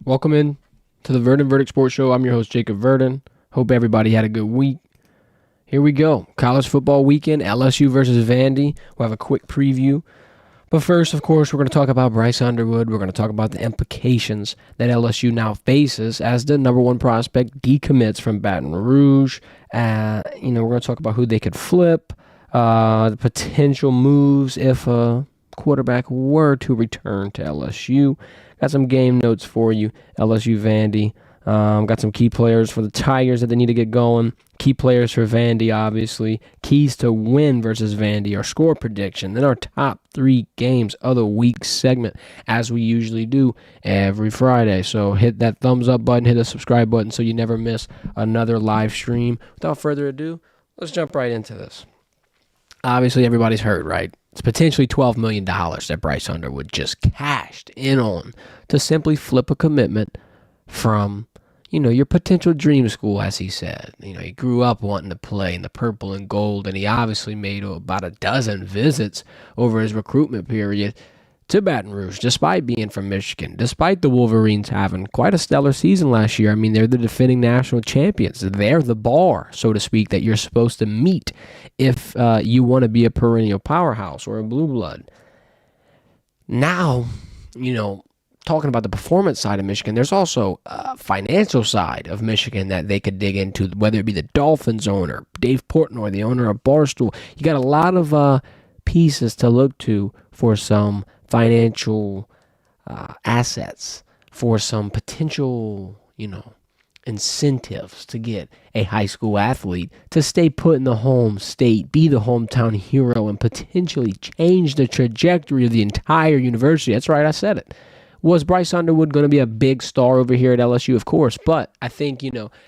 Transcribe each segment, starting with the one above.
Welcome in to the Verdin Verdict Sports Show. I'm your host, Jacob Verdin. Hope everybody had a good week. Here we go. College football weekend, LSU versus Vandy. We'll have a quick preview. But first, of course, we're going to talk about Bryce Underwood. We're going to talk about the implications that LSU now faces as the number one prospect decommits from Baton Rouge. We're going to talk about who they could flip, the potential moves if a quarterback were to return to LSU. Got some game notes for you, LSU Vandy. Got some key players for the Tigers that they need to get going. Key players for Vandy, obviously. Keys to win versus Vandy. Our score prediction. Then our top 3 games of the week segment, as we usually do every Friday. So hit that thumbs up button, hit the subscribe button so you never miss another live stream. Without further ado, let's jump right into this. Obviously, everybody's heard, right? It's potentially $12 million that Bryce Underwood just cashed in on to simply flip a commitment from, your potential dream school, as he said. He grew up wanting to play in the purple and gold, and he obviously made about a dozen visits over his recruitment period to Baton Rouge, despite being from Michigan, despite the Wolverines having quite a stellar season last year. I mean, they're the defending national champions. They're the bar, so to speak, that you're supposed to meet if you want to be a perennial powerhouse or a blue blood. Now, talking about the performance side of Michigan, there's also a financial side of Michigan that they could dig into, whether it be the Dolphins owner, Dave Portnoy, the owner of Barstool. You got a lot of pieces to look to for some financial assets, for some potential, incentives to get a high school athlete to stay put in the home state, be the hometown hero, and potentially change the trajectory of the entire university. That's right, I said it. Was Bryce Underwood going to be a big star over here at LSU? Of course, but I think,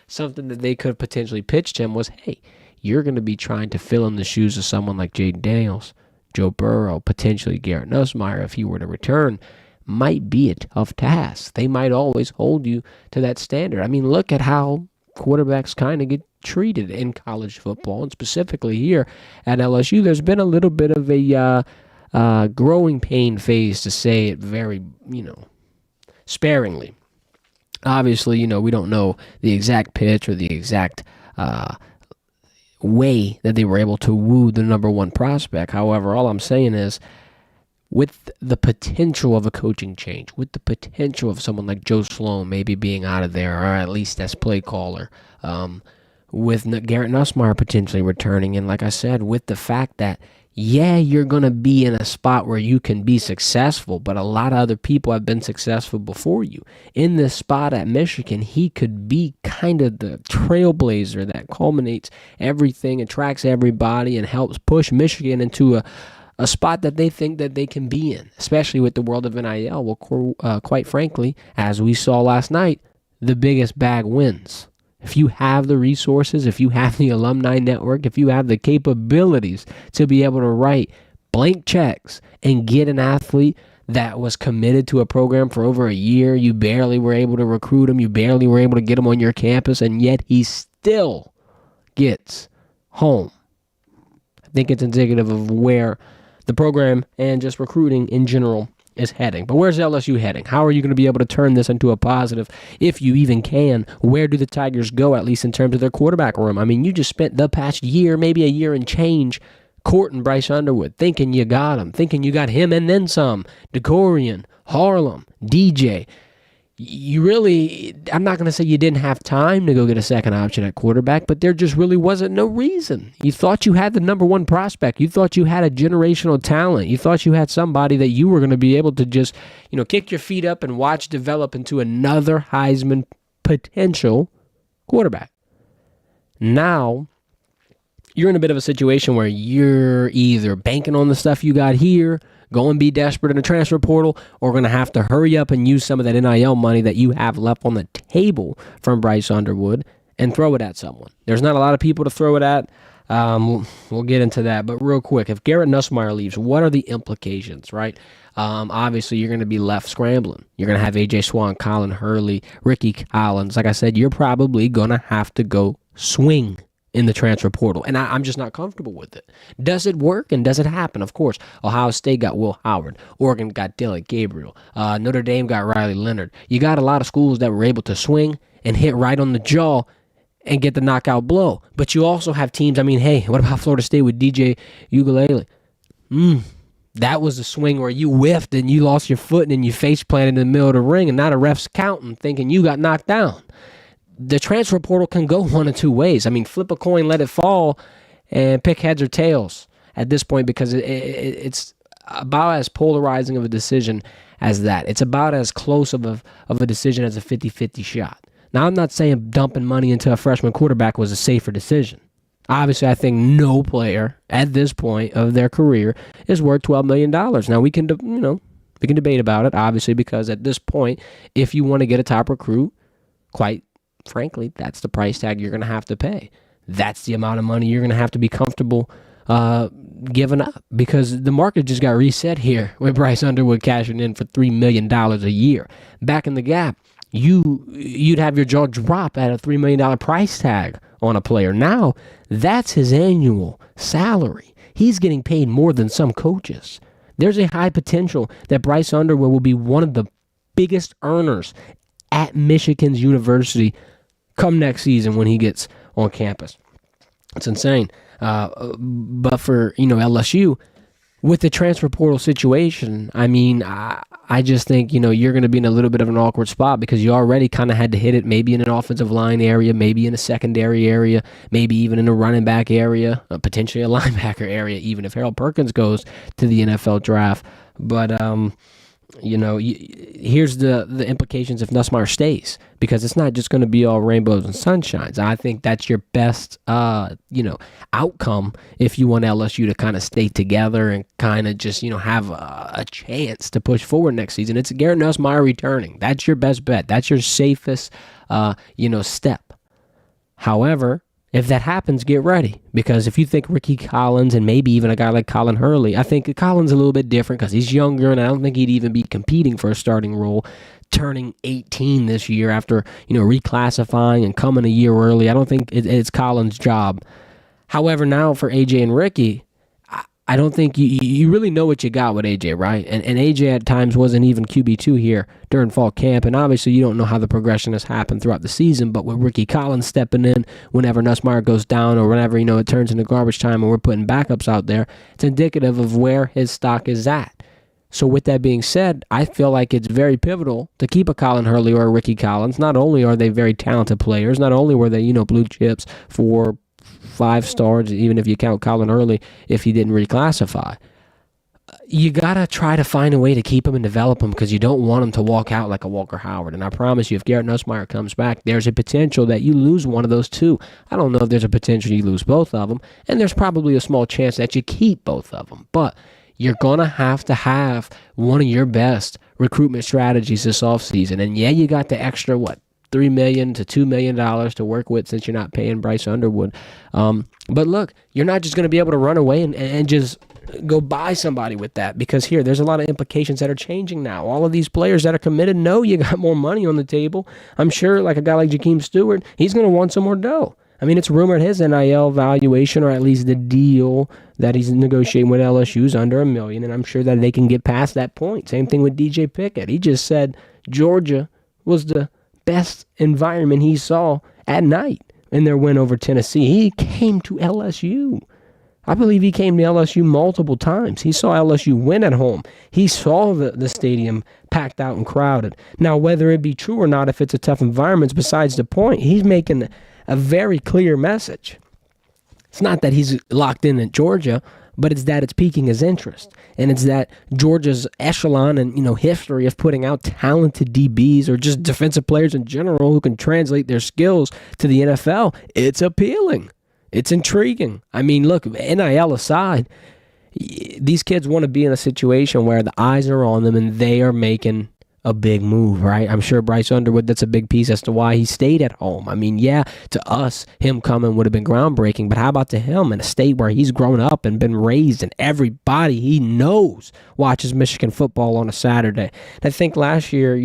something that they could have potentially pitched him was, hey, you're going to be trying to fill in the shoes of someone like Jaden Daniels, Joe Burrow, potentially Garrett Nussmeier, if he were to return. Might be a tough task. They might always hold you to that standard. I mean, look at how quarterbacks kind of get treated in college football, and specifically here at LSU. There's been a little bit of a growing pain phase, to say it very, sparingly. Obviously, we don't know the exact pitch or the exact way that they were able to woo the number one prospect. However, all I'm saying is, with the potential of a coaching change, with the potential of someone like Joe Sloan maybe being out of there, or at least as play caller, with Garrett Nussmeier potentially returning, and like I said, with the fact that, yeah, you're going to be in a spot where you can be successful, but a lot of other people have been successful before you. In this spot at Michigan, he could be kind of the trailblazer that culminates everything, attracts everybody, and helps push Michigan into a spot that they think that they can be in, especially with the world of NIL. Well, quite frankly, as we saw last night, the biggest bag wins. If you have the resources, if you have the alumni network, if you have the capabilities to be able to write blank checks and get an athlete that was committed to a program for over a year, you barely were able to recruit him, you barely were able to get him on your campus, and yet he still gets home. I think it's indicative of where the program and just recruiting in general is heading. But where's LSU heading? How are you going to be able to turn this into a positive, if you even can? Where do the Tigers go, at least in terms of their quarterback room? I mean, you just spent the past year, maybe a year and change, courting Bryce Underwood, thinking you got him, thinking you got him and then some. DeCorian, Harlem, DJ. You really, I'm not going to say you didn't have time to go get a second option at quarterback, but there just really wasn't no reason. You thought you had the number one prospect. You thought you had a generational talent. You thought you had somebody that you were going to be able to just, kick your feet up and watch develop into another Heisman potential quarterback. Now, you're in a bit of a situation where you're either banking on the stuff you got here, go and be desperate in the transfer portal, or going to have to hurry up and use some of that NIL money that you have left on the table from Bryce Underwood and throw it at someone. There's not a lot of people to throw it at. We'll get into that. But real quick, if Garrett Nussmeier leaves, what are the implications, right? Obviously, you're going to be left scrambling. You're going to have A.J. Swan, Colin Hurley, Ricky Collins. Like I said, you're probably going to have to go swing in the transfer portal, and I'm just not comfortable with it. Does it work and does it happen? Of course. Ohio State got Will Howard. Oregon got Dylan Gabriel. Notre Dame got Riley Leonard. You got a lot of schools that were able to swing and hit right on the jaw and get the knockout blow. But you also have teams, hey, what about Florida State with DJ Uiagalelei? That was a swing where you whiffed and you lost your foot and you face planted in the middle of the ring, and now the ref's counting thinking you got knocked down. The transfer portal can go one of two ways. Flip a coin, let it fall, and pick heads or tails at this point, because it's about as polarizing of a decision as that. It's about as close of a decision as a 50-50 shot. Now, I'm not saying dumping money into a freshman quarterback was a safer decision. Obviously, I think no player at this point of their career is worth $12 million. Now, we can debate about it, obviously, because at this point, if you want to get a top recruit, quite frankly, that's the price tag you're going to have to pay. That's the amount of money you're going to have to be comfortable giving up, because the market just got reset here with Bryce Underwood cashing in for $3 million a year. Back in the gap, you'd have your jaw drop at a $3 million price tag on a player. Now, that's his annual salary. He's getting paid more than some coaches. There's a high potential that Bryce Underwood will be one of the biggest earners at Michigan's university come next season when he gets on campus. It's insane. But for LSU, with the transfer portal situation, I just think you're going to be in a little bit of an awkward spot, because you already kind of had to hit it maybe in an offensive line area, maybe in a secondary area, maybe even in a running back area, potentially a linebacker area, even if Harold Perkins goes to the NFL draft. But here's the implications if Nussmeier stays, because it's not just going to be all rainbows and sunshines. I think that's your best, outcome if you want LSU to kind of stay together and kind of just, have a chance to push forward next season. It's Garrett Nussmeier returning. That's your best bet. That's your safest, step. However, if that happens, get ready, because if you think Ricky Collins and maybe even a guy like Colin Hurley, I think Collins a little bit different because he's younger, and I don't think he'd even be competing for a starting role, turning 18 this year after reclassifying and coming a year early. I don't think it's Collins' job. However, now for AJ and Ricky, I don't think you really know what you got with AJ, right? And AJ at times wasn't even QB2 here during fall camp, and obviously you don't know how the progression has happened throughout the season, but with Ricky Collins stepping in whenever Nussmeier goes down or whenever, it turns into garbage time and we're putting backups out there, it's indicative of where his stock is at. So with that being said, I feel like it's very pivotal to keep a Colin Hurley or a Ricky Collins. Not only are they very talented players, not only were they, blue chips for 5 stars, even if you count Colin Hurley, if he didn't reclassify. You got to try to find a way to keep him and develop him, because you don't want him to walk out like a Walker Howard. And I promise you, if Garrett Nussmeier comes back, there's a potential that you lose one of those two. I don't know if there's a potential you lose both of them, and there's probably a small chance that you keep both of them. But you're going to have one of your best recruitment strategies this offseason. And yeah, you got the extra, $3 million to $2 million to work with, since you're not paying Bryce Underwood. But look, you're not just going to be able to run away and just go buy somebody with that, because there's a lot of implications that are changing now. All of these players that are committed know you got more money on the table. I'm sure like a guy like Jakeem Stewart, he's going to want some more dough. It's rumored his NIL valuation, or at least the deal that he's negotiating with LSU, is under $1 million, and I'm sure that they can get past that point. Same thing with DJ Pickett. He just said Georgia was the best environment he saw at night in their win over Tennessee. He came to LSU. I believe he came to LSU multiple times. He saw LSU win at home. He saw the stadium packed out and crowded. Now, whether it be true or not, if it's a tough environment, is besides the point. He's making a very clear message. It's not that he's locked in at Georgia, but it's that it's piquing his interest. And it's that Georgia's echelon and, history of putting out talented DBs or just defensive players in general who can translate their skills to the NFL, it's appealing. It's intriguing. Look, NIL aside, these kids want to be in a situation where the eyes are on them and they are making a big move, right? I'm sure Bryce Underwood, that's a big piece as to why he stayed at home. To us, him coming would have been groundbreaking, but how about to him in a state where he's grown up and been raised and everybody he knows watches Michigan football on a Saturday? And I think last year,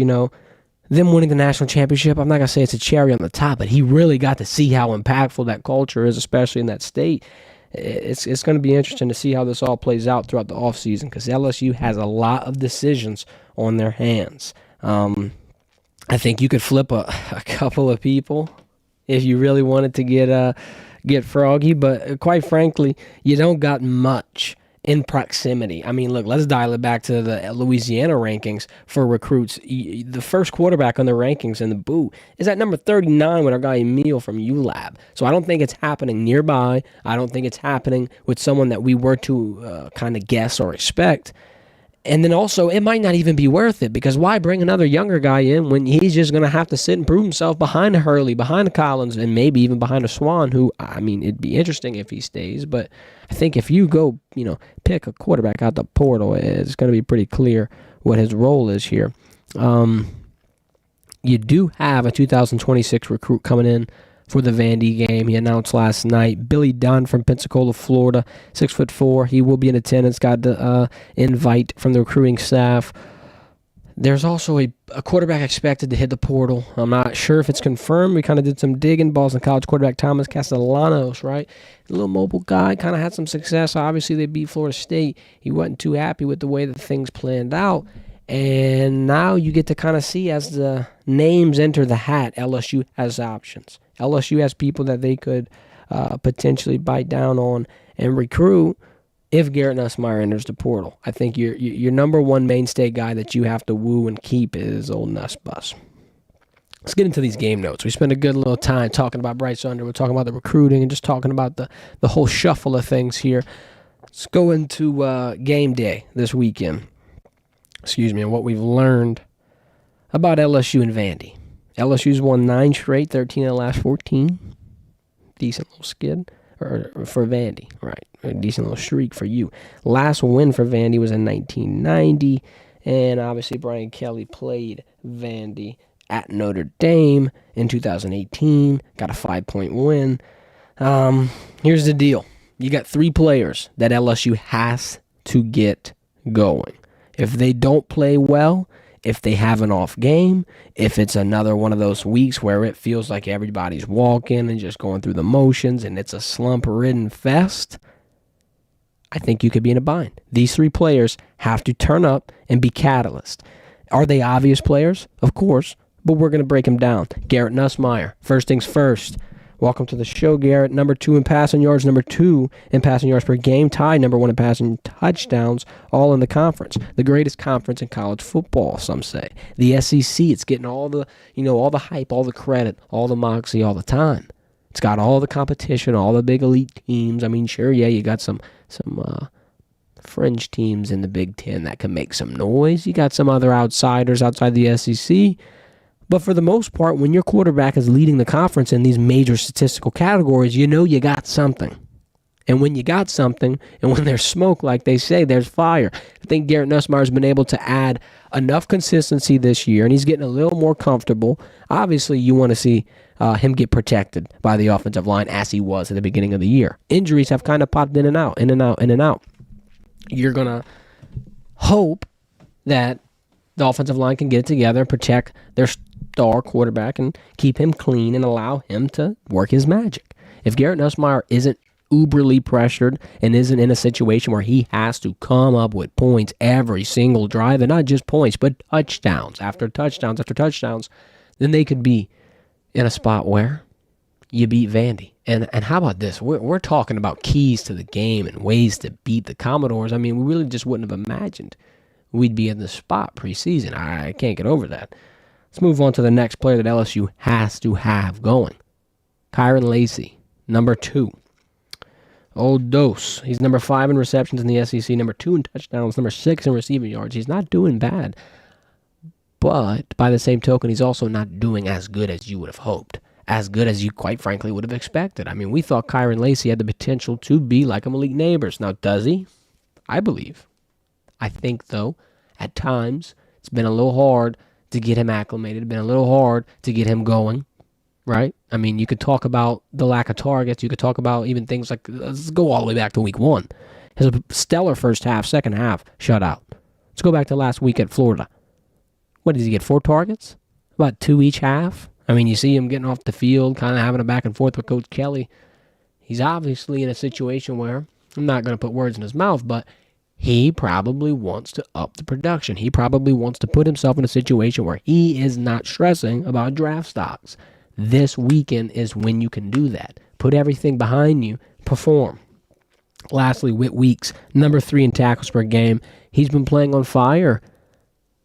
them winning the national championship, I'm not going to say it's a cherry on the top, but he really got to see how impactful that culture is, especially in that state. It's going to be interesting to see how this all plays out throughout the offseason because LSU has a lot of decisions on their hands. I think you could flip a couple of people if you really wanted to get froggy, but quite frankly, you don't got much in proximity. I mean, look, let's dial it back to the Louisiana rankings for recruits. The first quarterback on the rankings in the boot is at number 39 with our guy Emil from ULab. So I don't think it's happening nearby. I don't think it's happening with someone that we were to kind of guess or expect. And then also, it might not even be worth it because why bring another younger guy in when he's just going to have to sit and prove himself behind a Hurley, behind a Collins, and maybe even behind a Swan, who, I mean, it'd be interesting if he stays. But I think if you go, pick a quarterback out the portal, it's going to be pretty clear what his role is here. You do have a 2026 recruit coming in for the Vandy game. He announced last night. Billy Dunn from Pensacola, Florida, 6'4". He will be in attendance. Got the invite from the recruiting staff. There's also a quarterback expected to hit the portal. I'm not sure if it's confirmed. We kind of did some digging. Boston College quarterback Thomas Castellanos, right? A little mobile guy, kind of had some success. Obviously, they beat Florida State. He wasn't too happy with the way that things planned out. And now you get to kind of see as the names enter the hat, LSU has options. LSU has people that they could potentially bite down on and recruit if Garrett Nussmeier enters the portal. I think your number one mainstay guy that you have to woo and keep is old Nuss Bus. Let's get into these game notes. We spent a good little time talking about Bryce Underwood, talking about the recruiting, and just talking about the whole shuffle of things here. Let's go into game day this weekend. And what we've learned about LSU and Vandy. LSU's won 9 straight, 13 of the last 14. Decent little skid for Vandy, right? A decent little streak for you. Last win for Vandy was in 1990, and obviously Brian Kelly played Vandy at Notre Dame in 2018. Got a 5-point win. Here's the deal. You got 3 players that LSU has to get going. If they don't play well, if they have an off game, if it's another one of those weeks where it feels like everybody's walking and just going through the motions and it's a slump-ridden fest, I think you could be in a bind. These 3 players have to turn up and be catalysts. Are they obvious players? Of course, but we're going to break them down. Garrett Nussmeier, first things first. Welcome to the show, Garrett. Number 2 in passing yards, number 2 in passing yards per game, tied number 1 in passing touchdowns, all in the conference. The greatest conference in college football, some say. The SEC, it's getting all the, all the hype, all the credit, all the moxie, all the time. It's got all the competition, all the big elite teams. I mean, sure, yeah, you got some fringe teams in the Big Ten that can make some noise. You got some other outsiders outside the SEC. But for the most part, when your quarterback is leading the conference in these major statistical categories, you know you got something. And when you got something, and when there's smoke, like they say, there's fire. I think Garrett Nussmeier has been able to add enough consistency this year, and he's getting a little more comfortable. Obviously, you want to see him get protected by the offensive line as he was at the beginning of the year. Injuries have kind of popped in and out, in and out, in and out. You're going to hope that the offensive line can get it together and protect their star quarterback and keep him clean and allow him to work his magic. If Garrett Nussmeier isn't uberly pressured and isn't in a situation where he has to come up with points every single drive, and not just points, but touchdowns after touchdowns after touchdowns, then they could be in a spot where you beat Vandy. And how about this? We're talking about keys to the game and ways to beat the Commodores. I mean, we really just wouldn't have imagined we'd be in the spot preseason. I can't get over that. Let's move on to the next player that LSU has to have going. Kyron Lacey, number 2. Old Dose. He's number 5 in receptions in the SEC, number 2 in touchdowns, number 6 in receiving yards. He's not doing bad. But by the same token, he's also not doing as good as you would have hoped. As good as you, quite frankly, would have expected. I mean, we thought Kyron Lacey had the potential to be like a Malik Neighbors. Now, does he? I believe. I think, though, at times, it's been a little hard to get him acclimated. It's been a little hard to get him going, right? I mean, you could talk about the lack of targets. You could talk about even things like, let's go all the way back to week 1. His stellar first half, second half, shutout. Let's go back to last week at Florida. What did he get, 4 targets? about 2 each half. I mean, you see him getting off the field, kind of having a back and forth with Coach Kelly. He's obviously in a situation where, I'm not going to put words in his mouth, but he probably wants to up the production. He probably wants to put himself in a situation where he is not stressing about draft stocks. This weekend is when you can do that. Put everything behind you, perform. Lastly, Whit Weeks, number 3 in tackles per game. He's been playing on fire.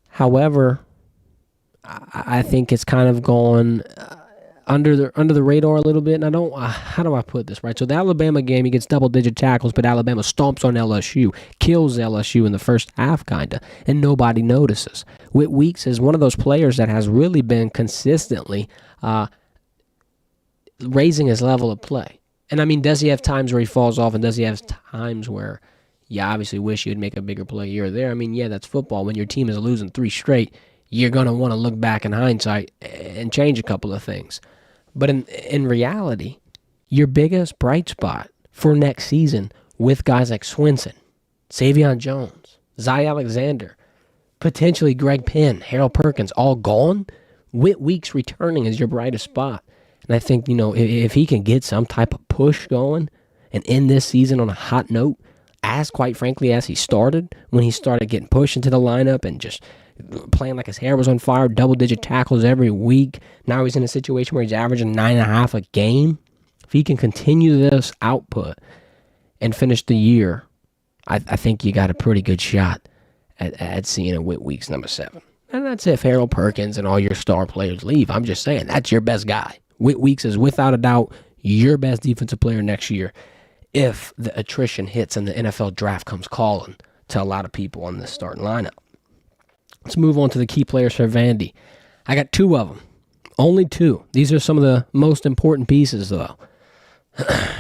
However, I think it's kind of gone under the radar a little bit. And how do I put this, right? So the Alabama game, he gets double-digit tackles, but Alabama stomps on LSU, kills LSU in the first half, kind of, and nobody notices. Whit Weeks is one of those players that has really been consistently raising his level of play. And, I mean, does he have times where he falls off, and does he have times where you obviously wish you'd make a bigger play here or there? I mean, yeah, that's football. When your team is losing 3 straight, you're going to want to look back in hindsight and change a couple of things. But in reality, your biggest bright spot for next season with guys like Swinson, Savion Jones, Zy Alexander, potentially Greg Penn, Harold Perkins, all gone, Whit Weeks returning is your brightest spot. And I think, if he can get some type of push going and end this season on a hot note, as quite frankly as he started, when he started getting pushed into the lineup and just playing like his hair was on fire, double-digit tackles every week. Now he's in a situation where he's averaging 9.5 a game. If he can continue this output and finish the year, I think you got a pretty good shot at seeing a Whit Weeks number 7. And that's if Harold Perkins and all your star players leave. I'm just saying, that's your best guy. Whit Weeks is without a doubt your best defensive player next year if the attrition hits and the NFL draft comes calling to a lot of people on this starting lineup. Let's move on to the key players for Vandy. I got 2 of them. Only 2. These are some of the most important pieces, though.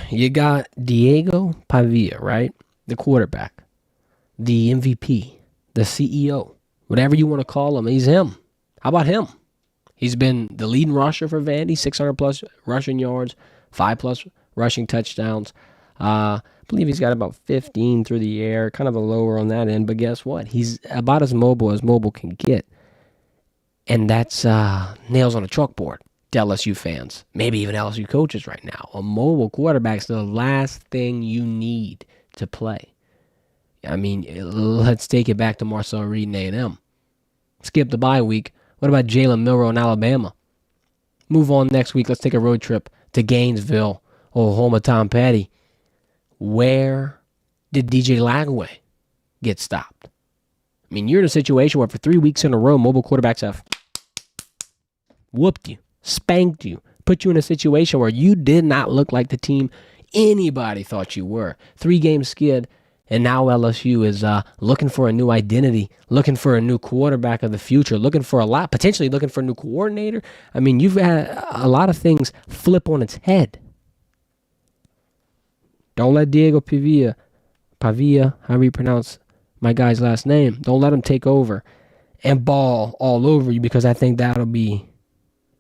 You got Diego Pavia, right? The quarterback. The MVP. The CEO. Whatever you want to call him, he's him. How about him? He's been the leading rusher for Vandy, 600-plus rushing yards, 5-plus rushing touchdowns. I believe he's got about 15 through the air, kind of a lower on that end, but guess what? He's about as mobile can get. And that's nails on a chalkboard to LSU fans, maybe even LSU coaches right now. A mobile quarterback's the last thing you need to play. I mean, let's take it back to Marcel Reed and A&M. Skip the bye week. What about Jalen Milroe in Alabama? Move on next week. Let's take a road trip to Gainesville, home of Tom Petty. Where did DJ Lagway get stopped? I mean, you're in a situation where for 3 weeks in a row, mobile quarterbacks have whooped you, spanked you, put you in a situation where you did not look like the team anybody thought you were. 3-game skid, and now LSU is looking for a new identity, looking for a new quarterback of the future, potentially looking for a new coordinator. I mean, you've had a lot of things flip on its head. Don't let Diego Pavia, however you pronounce my guy's last name, don't let him take over and ball all over you, because I think that'll be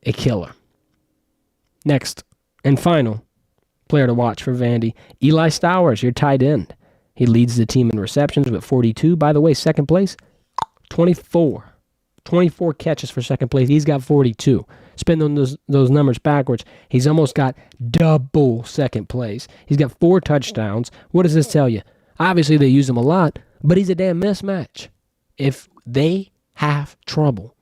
a killer. Next and final player to watch for Vandy, Eli Stowers, your tight end. He leads the team in receptions with 42. By the way, second place, 24. 24 catches for second place. He's got 42. Spin those numbers backwards. He's almost got double second place. He's got 4 touchdowns. What does this tell you? Obviously, they use him a lot, but he's a damn mismatch. If they have trouble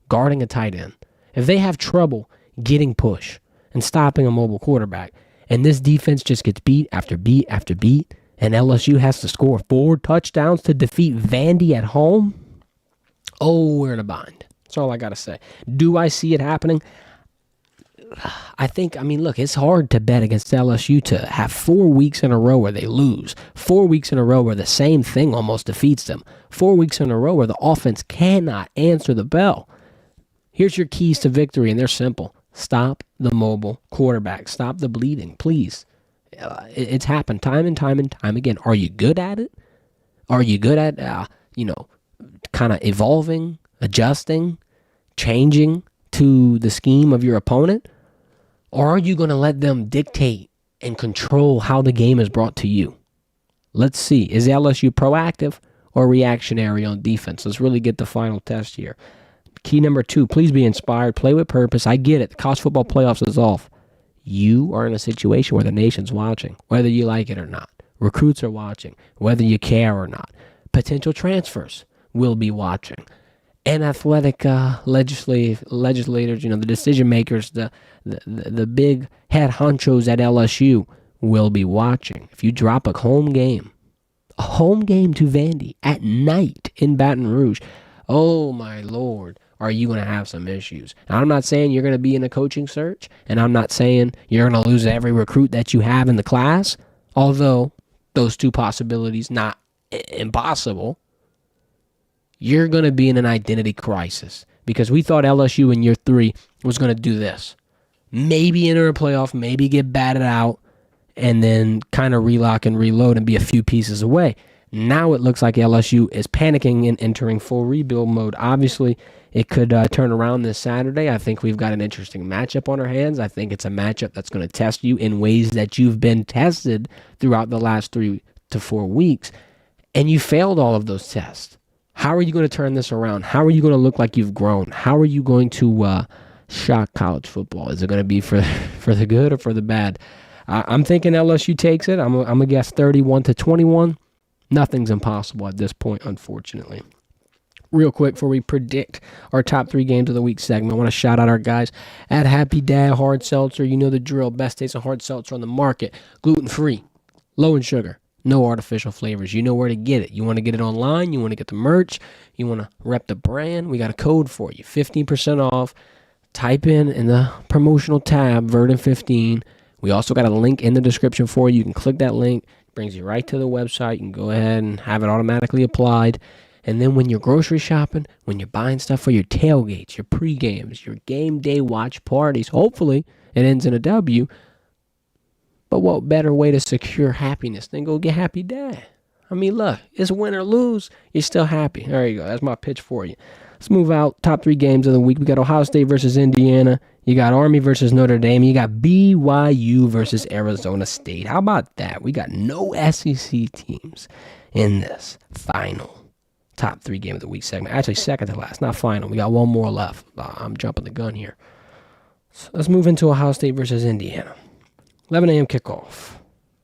guarding a tight end, if they have trouble getting push and stopping a mobile quarterback, and this defense just gets beat after beat after beat, and LSU has to score 4 touchdowns to defeat Vandy at home, we're in a bind. That's all I got to say. Do I see it happening? Look, it's hard to bet against LSU to have 4 weeks in a row where they lose. 4 weeks in a row where the same thing almost defeats them. 4 weeks in a row where the offense cannot answer the bell. Here's your keys to victory, and they're simple. Stop the mobile quarterback. Stop the bleeding, please. It's happened time and time and time again. Are you good at it? Are you good at, kind of evolving, adjusting, changing to the scheme of your opponent? Or are you going to let them dictate and control how the game is brought to you? Let's see. Is LSU proactive or reactionary on defense? Let's really get the final test here. Key number 2, please be inspired. Play with purpose. I get it. The college football playoffs is off. You are in a situation where the nation's watching, whether you like it or not. Recruits are watching, whether you care or not. Potential transfers will be watching. And athletic legislators, the decision makers, the big head honchos at LSU will be watching. If you drop a home game to Vandy at night in Baton Rouge, oh my Lord, are you going to have some issues? And I'm not saying you're going to be in a coaching search, and I'm not saying you're going to lose every recruit that you have in the class, although those two possibilities not impossible. You're going to be in an identity crisis because we thought LSU in year 3 was going to do this. Maybe enter a playoff, maybe get batted out, and then kind of relock and reload and be a few pieces away. Now it looks like LSU is panicking and entering full rebuild mode. Obviously, it could turn around this Saturday. I think we've got an interesting matchup on our hands. I think it's a matchup that's going to test you in ways that you've been tested throughout the last 3 to 4 weeks, and you failed all of those tests. How are you going to turn this around? How are you going to look like you've grown? How are you going to shock college football? Is it going to be for the good or for the bad? I'm thinking LSU takes it. I'm going to guess 31-21. Nothing's impossible at this point, unfortunately. Real quick, before we predict our top 3 games of the week segment, I want to shout out our guys at Happy Dad Hard Seltzer. You know the drill. Best taste of hard seltzer on the market. Gluten-free, low in sugar. No artificial flavors. You know where to get it. You want to get it online. You want to get the merch. You want to rep the brand. We got a code for you. 15% off. Type in the promotional tab, Verdin15. We also got a link in the description for you. You can click that link. It brings you right to the website. You can go ahead and have it automatically applied. And then when you're grocery shopping, when you're buying stuff for your tailgates, your pre-games, your game day watch parties, hopefully it ends in a W. But what better way to secure happiness than go get Happy Dad? I mean, look, it's win or lose, you're still happy. There you go. That's my pitch for you. Let's move out. Top 3 games of the week. We got Ohio State versus Indiana. You got Army versus Notre Dame. You got BYU versus Arizona State. How about that? We got no SEC teams in this final top 3 game of the week segment. Actually, second to last, not final. We got one more left. I'm jumping the gun here. So let's move into Ohio State versus Indiana. 11 a.m. kickoff.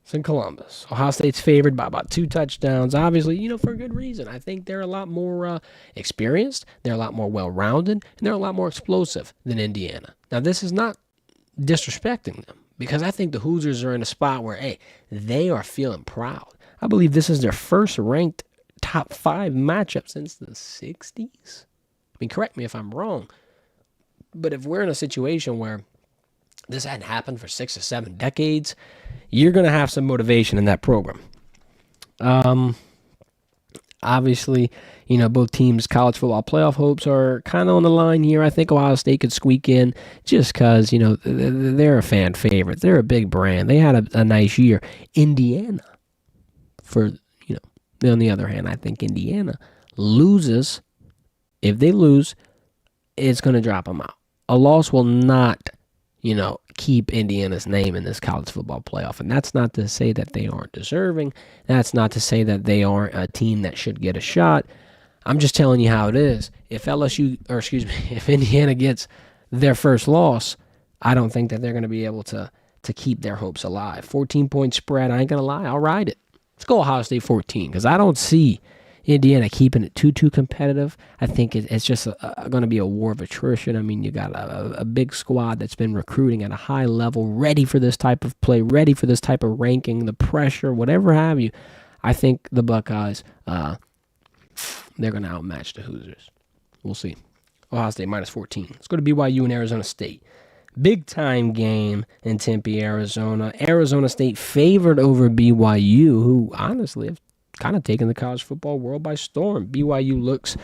It's in Columbus. Ohio State's favored by about 2 touchdowns. Obviously, for good reason. I think they're a lot more experienced. They're a lot more well-rounded. And they're a lot more explosive than Indiana. Now, this is not disrespecting them because I think the Hoosiers are in a spot where, hey, they are feeling proud. I believe this is their first ranked top 5 matchup since the 60s. I mean, correct me if I'm wrong. But if we're in a situation where this hadn't happened for 6 or 7 decades, you're going to have some motivation in that program. Obviously, both teams' college football playoff hopes are kind of on the line here. I think Ohio State could squeak in just because, they're a fan favorite. They're a big brand. They had a nice year. Indiana, on the other hand, I think Indiana loses. If they lose, it's going to drop them out. A loss will not keep Indiana's name in this college football playoff. And that's not to say that they aren't deserving. That's not to say that they aren't a team that should get a shot. I'm just telling you how it is. If if Indiana gets their first loss, I don't think that they're going to be able to keep their hopes alive. 14-point spread, I ain't going to lie, I'll ride it. Let's go Ohio State 14 because I don't see Indiana keeping it too competitive. I think it's just going to be a war of attrition. I mean, you got a big squad that's been recruiting at a high level, ready for this type of play, ready for this type of ranking, the pressure, whatever have you. I think the Buckeyes, they're going to outmatch the Hoosiers. We'll see. Ohio State minus 14. Let's go to BYU and Arizona State. Big-time game in Tempe, Arizona. Arizona State favored over BYU, who honestly have kind of taken the college football world by storm. BYU looks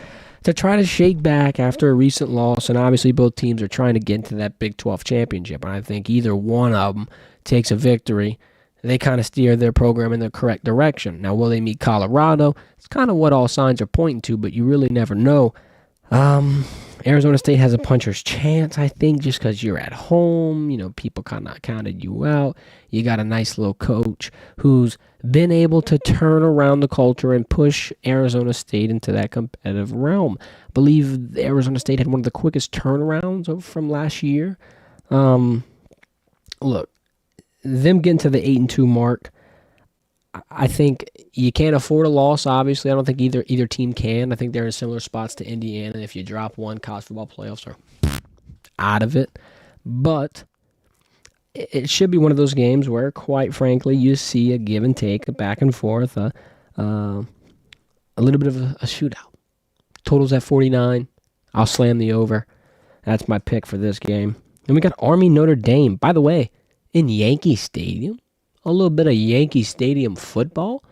to try to shake back after a recent loss, and obviously both teams are trying to get into that Big 12 championship. And I think either one of them takes a victory, they kind of steer their program in the correct direction. Now, will they meet Colorado? It's kind of what all signs are pointing to, but you really never know. Arizona State has a puncher's chance, I think, just because you're at home. People kind of counted you out. You got a nice little coach who's been able to turn around the culture and push Arizona State into that competitive realm. I believe Arizona State had one of the quickest turnarounds from last year. Look, them getting to the 8-2 mark, I think you can't afford a loss, obviously. I don't think either team can. I think they're in similar spots to Indiana. If you drop one, college football playoffs are out of it. But it should be one of those games where, quite frankly, you see a give and take, a back and forth, a little bit of a shootout. Totals at 49. I'll slam the over. That's my pick for this game. Then we got Army Notre Dame. By the way, in Yankee Stadium. A little bit of Yankee Stadium football.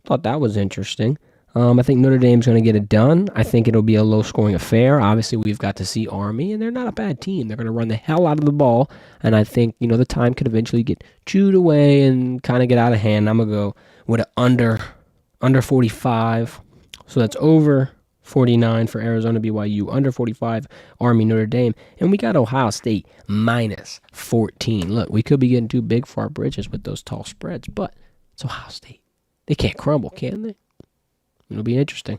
Thought that was interesting. I think Notre Dame's going to get it done. I think it'll be a low-scoring affair. Obviously, we've got to see Army, and they're not a bad team. They're going to run the hell out of the ball, and I think the time could eventually get chewed away and kind of get out of hand. I'm going to go with an under 45. So that's over 49 for Arizona BYU, under 45 Army Notre Dame, and we got Ohio State minus 14. Look, we could be getting too big for our britches with those tall spreads, but it's Ohio State. They can't crumble, can they? It'll be interesting.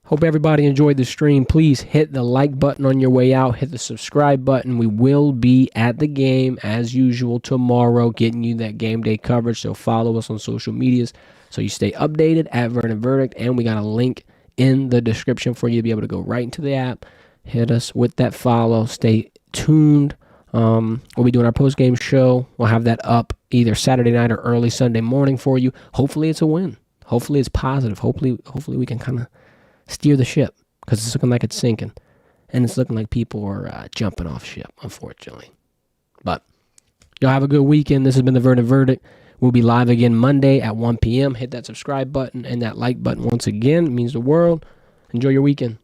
Hope everybody enjoyed the stream. Please hit the like button on your way out. Hit the subscribe button. We will be at the game as usual tomorrow, getting you that game day coverage. So follow us on social medias so you stay updated at Verdin Verdict, and we got a link in the description for you to be able to go right into the app. Hit us with that follow. Stay tuned. We'll be doing our post-game show. We'll have that up either Saturday night or early Sunday morning for you. Hopefully it's a win. Hopefully it's positive. Hopefully we can kind of steer the ship, because it's looking like it's sinking. And it's looking like people are jumping off ship, unfortunately. But y'all have a good weekend. This has been the Verdin Verdict. We'll be live again Monday at 1 p.m. Hit that subscribe button and that like button once again. It means the world. Enjoy your weekend.